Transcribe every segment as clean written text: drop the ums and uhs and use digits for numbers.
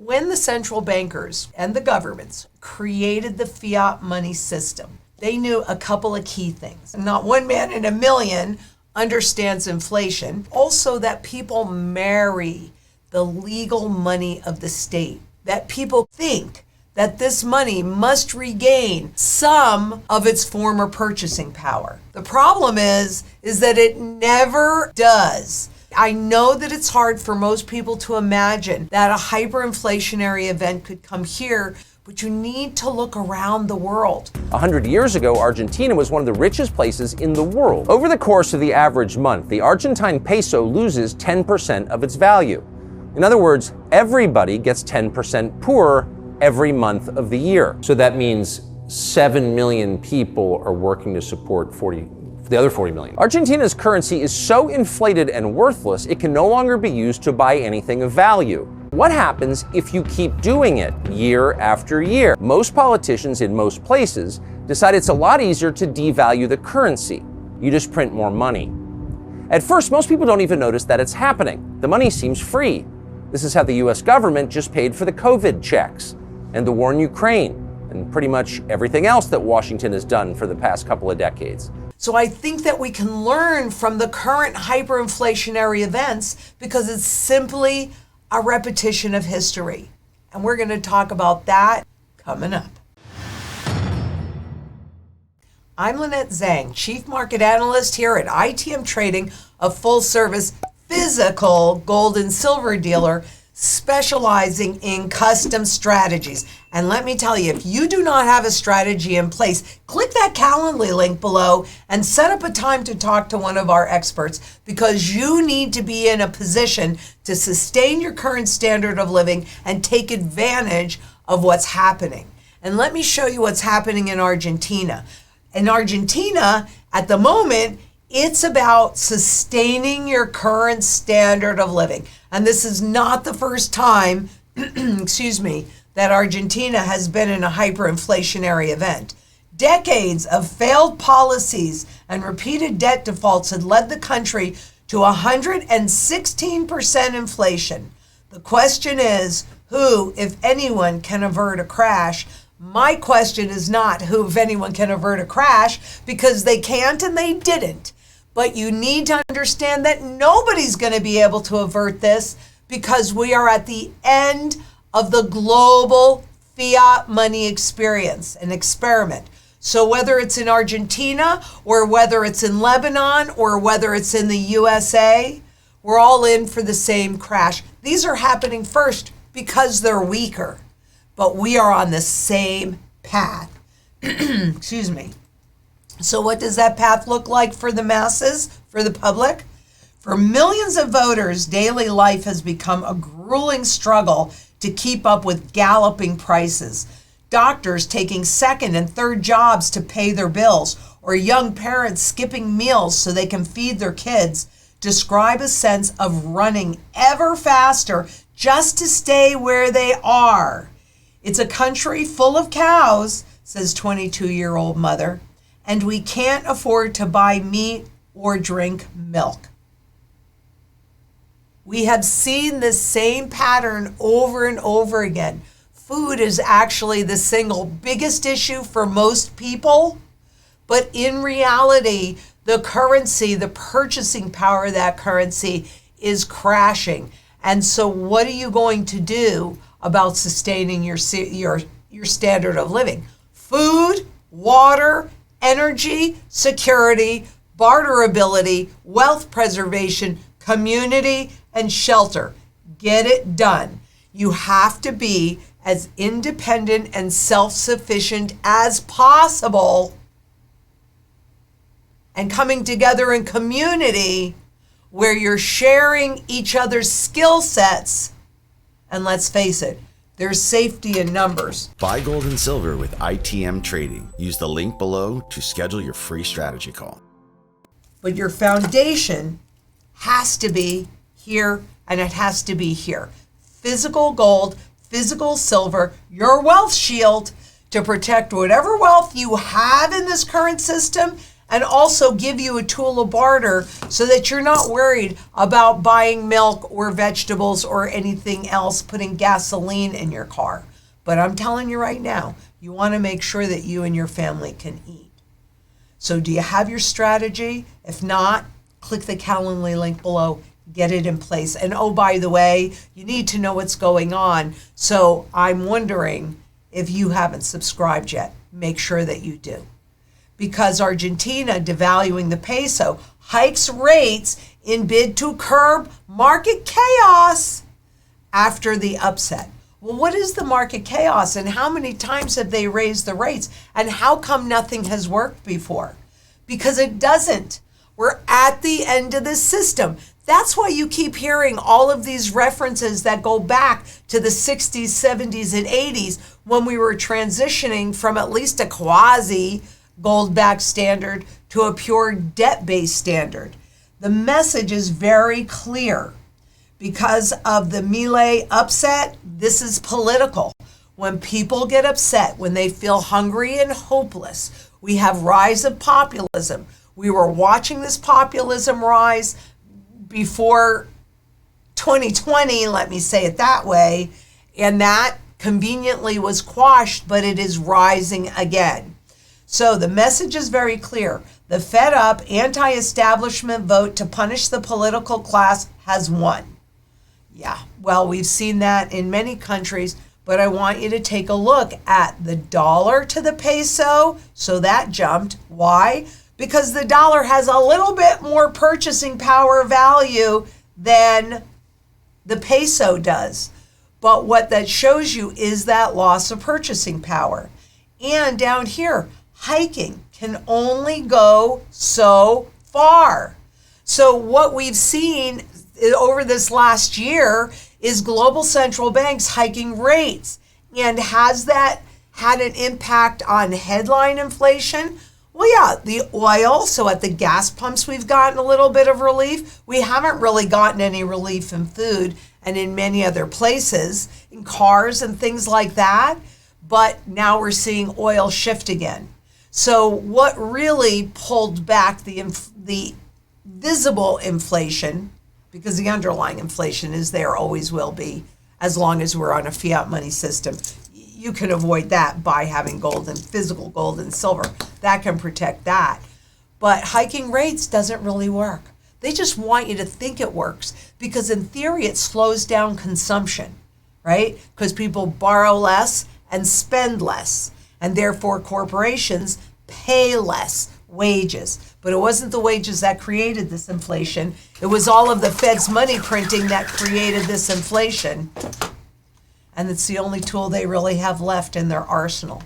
When the central bankers and the governments created the fiat money system, they knew a couple of key things. Not one man in a million understands inflation. Also, that people marry the legal money of the state. That people think that this money must regain some of its former purchasing power. The problem is that it never does. I know that it's hard for most people to imagine that a hyperinflationary event could come here, but you need to look around the world. 100 years ago, Argentina was one of the richest places in the world. Over the course of the average month, the Argentine peso loses 10% of its value. In other words, everybody gets 10% poorer every month of the year. So that means 7 million people are working to support the other 40 million. Argentina's currency is so inflated and worthless, it can no longer be used to buy anything of value. What happens if you keep doing it year after year? Most politicians in most places decide it's a lot easier to devalue the currency. You just print more money. At first, most people don't even notice that it's happening. The money seems free. This is how the US government just paid for the COVID checks and the war in Ukraine and pretty much everything else that Washington has done for the past couple of decades. So I think that we can learn from the current hyperinflationary events because it's simply a repetition of history. And we're going to talk about that coming up. I'm Lynette Zang, Chief Market Analyst here at ITM Trading, a full-service physical gold and silver dealer specializing in custom strategies. And let me tell you, if you do not have a strategy in place, click that Calendly link below and set up a time to talk to one of our experts, because you need to be in a position to sustain your current standard of living and take advantage of what's happening. And let me show you what's happening in Argentina. In Argentina, at the moment, it's about sustaining your current standard of living. And this is not the first time, that Argentina has been in a hyperinflationary event. Decades of failed policies and repeated debt defaults had led the country to 116% inflation. The question is, who, if anyone, can avert a crash? My question is not who, if anyone, can avert a crash, because they can't and they didn't. But you need to understand that nobody's going to be able to avert this, because we are at the end of the global fiat money experience, an experiment. So whether it's in Argentina or whether it's in Lebanon or whether it's in the USA, we're all in for the same crash. These are happening first because they're weaker, but we are on the same path. Excuse me. So what does that path look like for the masses, for the public? For millions of voters, daily life has become a grueling struggle to keep up with galloping prices. Doctors taking second and third jobs to pay their bills, or young parents skipping meals so they can feed their kids, describe a sense of running ever faster just to stay where they are. It's a country full of cows, says 22-year-old mother, and we can't afford to buy meat or drink milk. We have seen this same pattern over and over again. Food is actually the single biggest issue for most people, but in reality, the currency, the purchasing power of that currency is crashing. And so what are you going to do about sustaining your standard of living? Food, water, energy, security, barterability, wealth preservation, community, and shelter. Get it done. You have to be as independent and self-sufficient as possible, and coming together in community where you're sharing each other's skill sets. And let's face it, there's safety in numbers. Buy gold and silver with ITM Trading. Use the link below to schedule your free strategy call. But your foundation has to be here, and it has to be here. Physical gold, physical silver, your wealth shield to protect whatever wealth you have in this current system and also give you a tool of barter so that you're not worried about buying milk or vegetables or anything else, putting gasoline in your car. But I'm telling you right now, you want to make sure that you and your family can eat. So do you have your strategy? If not, click the Calendly link below, get it in place. And oh, by the way, you need to know what's going on. So I'm wondering if you haven't subscribed yet, make sure that you do. Because Argentina, devaluing the peso, hikes rates in bid to curb market chaos after the upset. Well, what is the market chaos and how many times have they raised the rates? And how come nothing has worked before? Because it doesn't. We're at the end of this system. That's why you keep hearing all of these references that go back to the 60s, 70s, and 80s when we were transitioning from at least a quasi gold-backed standard to a pure debt-based standard. The message is very clear. Because of the Milei upset, this is political. When people get upset, when they feel hungry and hopeless, we have rise of populism. We were watching this populism rise before 2020, let me say it that way, and that conveniently was quashed, but it is rising again. So the message is very clear. The fed-up anti-establishment vote to punish the political class has won. Yeah, well, we've seen that in many countries, but I want you to take a look at the dollar to the peso. So that jumped. Why? Because the dollar has a little bit more purchasing power value than the peso does. But what that shows you is that loss of purchasing power. And down here, hiking can only go so far. So what we've seen over this last year is global central banks hiking rates. And has that had an impact on headline inflation? Well, yeah, the oil. So at the gas pumps, we've gotten a little bit of relief. We haven't really gotten any relief in food and in many other places, in cars and things like that. But now we're seeing oil shift again. So what really pulled back the visible inflation, because the underlying inflation is there, always will be, as long as we're on a fiat money system. You can avoid that by having gold and physical gold and silver. That can protect that. But hiking rates doesn't really work. They just want you to think it works because in theory it slows down consumption, right? Because people borrow less and spend less, and therefore corporations pay less wages. But it wasn't the wages that created this inflation. It was all of the Fed's money printing that created this inflation. And it's the only tool they really have left in their arsenal.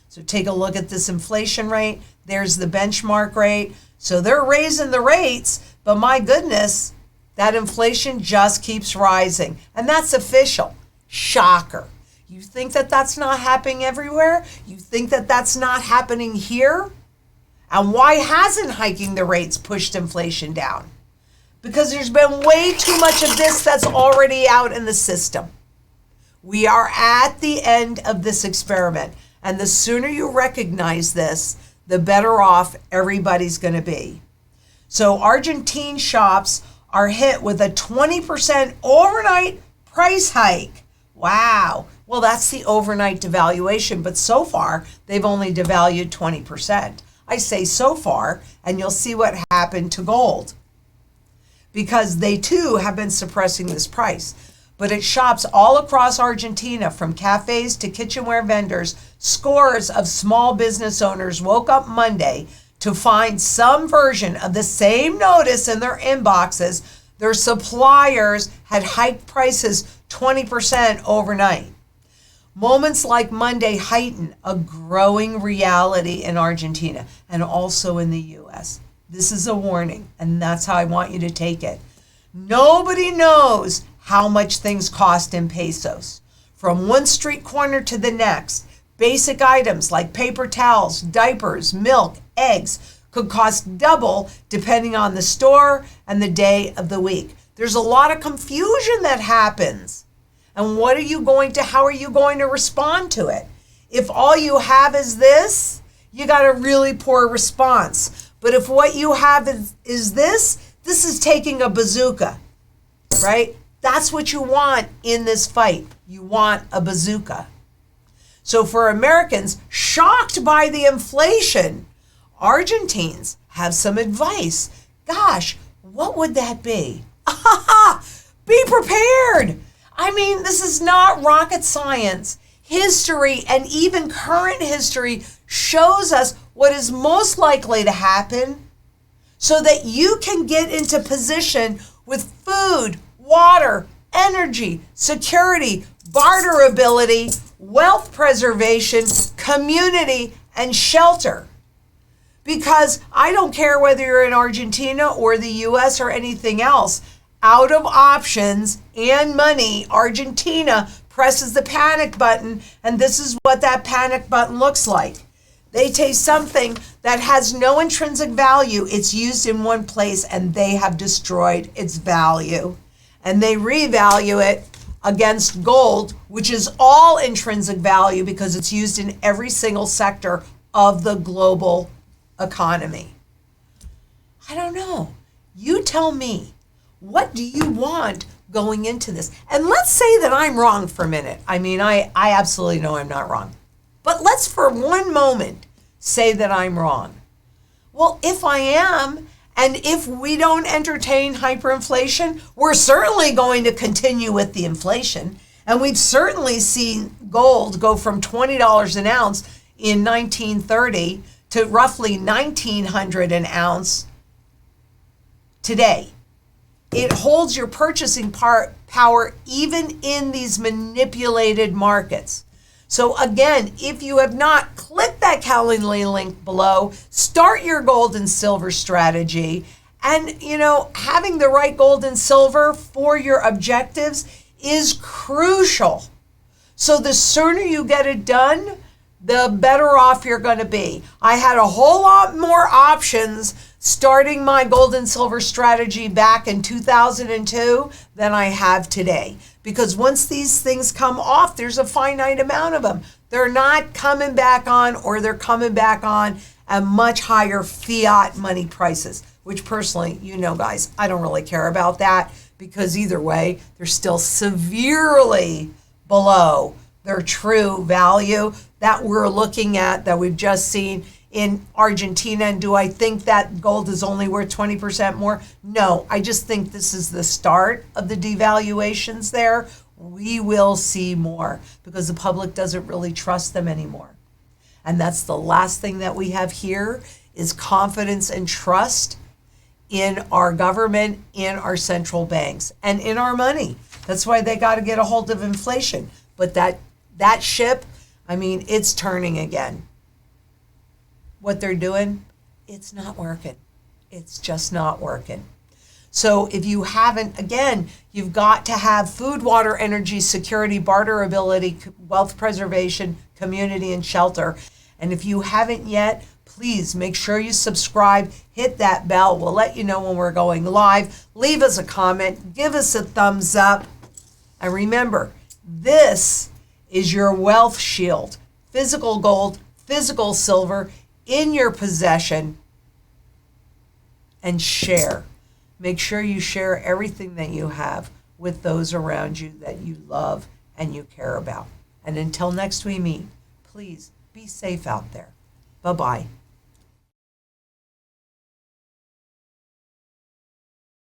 So take a look at this inflation rate. There's the benchmark rate. So they're raising the rates, but my goodness, that inflation just keeps rising. And that's official. Shocker. You think that that's not happening everywhere? You think that that's not happening here? And why hasn't hiking the rates pushed inflation down? Because there's been way too much of this that's already out in the system. We are at the end of this experiment. And the sooner you recognize this, the better off everybody's going to be. So Argentine shops are hit with a 20% overnight price hike. Wow. Well, that's the overnight devaluation. But so far, they've only devalued 20%. I say so far, and you'll see what happened to gold. Because they too have been suppressing this price. But at shops all across Argentina, from cafes to kitchenware vendors, scores of small business owners woke up Monday to find some version of the same notice in their inboxes. Their suppliers had hiked prices 20% overnight. Moments like Monday heighten a growing reality in Argentina and also in the U.S. This is a warning, and that's how I want you to take it. Nobody knows how much things cost in pesos. From one street corner to the next, basic items like paper towels, diapers, milk, eggs could cost double depending on the store and the day of the week. There's a lot of confusion that happens. And how are you going to respond to it? If all you have is this, you got a really poor response. But if what you have is this is taking a bazooka, right? That's what you want in this fight. You want a bazooka. So for Americans shocked by the inflation, Argentines have some advice. Gosh, what would that be? Be prepared. I mean, this is not rocket science. History and even current history shows us what is most likely to happen so that you can get into position with food, water, energy, security, barterability, wealth preservation, community, and shelter. Because I don't care whether you're in Argentina or the US or anything else, out of options and money, Argentina presses the panic button, and this is what that panic button looks like. They take something that has no intrinsic value, it's used in one place, and they have destroyed its value. And they revalue it against gold, which is all intrinsic value because it's used in every single sector of the global economy. I don't know. You tell me, what do you want going into this? And let's say that I'm wrong for a minute. I mean, I absolutely know I'm not wrong. But let's for one moment say that I'm wrong. Well, if I am, and if we don't entertain hyperinflation, we're certainly going to continue with the inflation. And we've certainly seen gold go from $20 an ounce in 1930 to roughly $1,900 an ounce today. It holds your purchasing power even in these manipulated markets. So again, if you have not, click that Calendly link below, start your gold and silver strategy. And, having the right gold and silver for your objectives is crucial. So the sooner you get it done, the better off you're going to be. I had a whole lot more options starting my gold and silver strategy back in 2002 than I have today. Because once these things come off, there's a finite amount of them. They're not coming back on, or they're coming back on at much higher fiat money prices, which personally, guys, I don't really care about that because either way, they're still severely below their true value that we're looking at, that we've just seen in Argentina. And do I think that gold is only worth 20% more? No, I just think this is the start of the devaluations there. We will see more because the public doesn't really trust them anymore. And that's the last thing that we have here is confidence and trust in our government, in our central banks, and in our money. That's why they got to get a hold of inflation. But that ship, it's turning again. What they're doing, it's not working. It's just not working. So if you haven't, again, you've got to have food, water, energy, security, barterability, wealth preservation, community, and shelter. And if you haven't yet, please make sure you subscribe, hit that bell. We'll let you know when we're going live. Leave us a comment, give us a thumbs up. And remember, this is your wealth shield. Physical gold, physical silver in your possession, and share. Make sure you share everything that you have with those around you that you love and you care about. And until next we meet, please be safe out there. Bye-bye.